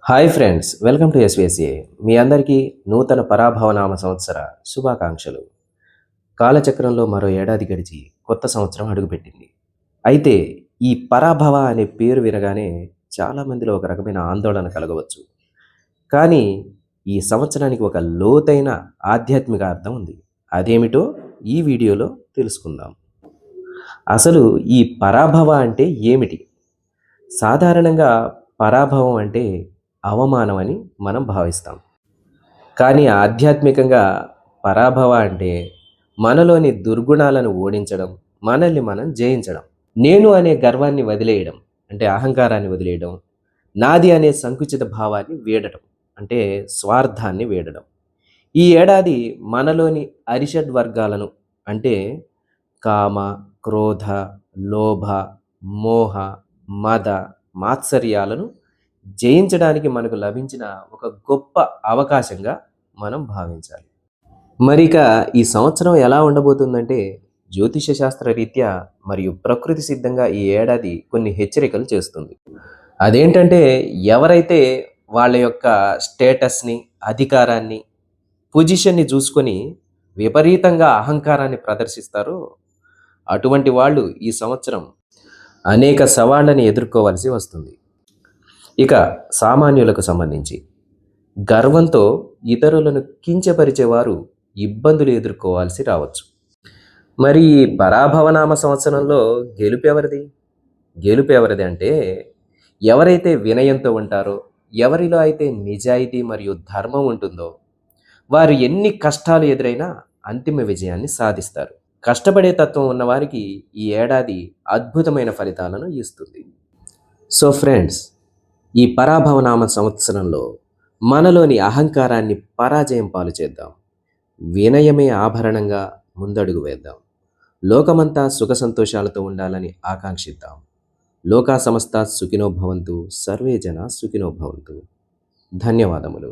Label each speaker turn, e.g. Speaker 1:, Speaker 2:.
Speaker 1: Hi friends, welcome to SVSA. మీ అందరికీ నూతన పరాభవనామ సంవత్సర శుభాకాంక్షలు. కాలచక్రంలో మరో ఏడాది గడిచి కొత్త సంవత్సరం అడుగుపెట్టింది. అయితే ఈ పరాభవ అనే పేరు వినగానే చాలామందిలో ఒక రకమైన ఆందోళన కలగవచ్చు. కానీ ఈ సంవత్సరానికి ఒక లోతైన ఆధ్యాత్మిక అర్థం ఉంది. అదేమిటో ఈ వీడియోలో తెలుసుకుందాం. అసలు ఈ పరాభవ అంటే ఏమిటి? సాధారణంగా పరాభవం అంటే అవమానం అని మనం భావిస్తాం. కానీ ఆధ్యాత్మికంగా పరాభవ అంటే మనలోని దుర్గుణాలను ఓడించడం, మనల్ని మనం జయించడం. నేను అనే గర్వాన్ని వదిలేయడం, అంటే అహంకారాన్ని వదిలేయడం. నాది అనే సంకుచిత భావాన్ని వీడటం, అంటే స్వార్థాన్ని వీడడం. ఈ ఏడాది మనలోని అరిషడ్ వర్గాలను, అంటే కామ, క్రోధ, లోభ, మోహ, మద, మాత్సర్యాలను జయించడానికి మనకు లభించిన ఒక గొప్ప అవకాశంగా మనం భావించాలి. మరిక ఈ సంవత్సరం ఎలా ఉండబోతుందంటే, జ్యోతిష శాస్త్ర రీత్యా మరియు ప్రకృతి సిద్ధంగా ఈ ఏడాది కొన్ని హెచ్చరికలు చేస్తుంది. అదేంటంటే, ఎవరైతే వాళ్ళ యొక్క స్టేటస్ని, అధికారాన్ని, పొజిషన్ని చూసుకొని విపరీతంగా అహంకారాన్ని ప్రదర్శిస్తారో అటువంటి వాళ్ళు ఈ సంవత్సరం అనేక సవాళ్ళని ఎదుర్కోవాల్సి వస్తుంది. ఇక సామాన్యులకు సంబంధించి గర్వంతో ఇతరులను కించపరిచేవారు ఇబ్బందులు ఎదుర్కోవాల్సి రావచ్చు. మరి ఈ పరాభవనామ సంవత్సరంలో గెలుపు ఎవరిది అంటే, ఎవరైతే వినయంతో ఉంటారో, ఎవరిలో అయితే నిజాయితీ మరియు ధర్మం ఉంటుందో వారు ఎన్ని కష్టాలు ఎదురైనా అంతిమ విజయాన్ని సాధిస్తారు. కష్టపడే తత్వం ఉన్నవారికి ఈ ఏడాది అద్భుతమైన ఫలితాలను ఇస్తుంది. సో ఫ్రెండ్స్, ఈ పరాభవనామ సంవత్సరంలో మనలోని అహంకారాన్ని పరాజయం పాలు చేద్దాం. వినయమే ఆభరణంగా ముందడుగు వేద్దాం. లోకమంతా సుఖ సంతోషాలతో ఉండాలని ఆకాంక్షిద్దాం. లోకా సమస్త సుఖినో భవంతు, సర్వే జన సుఖినో భవంతు. ధన్యవాదములు.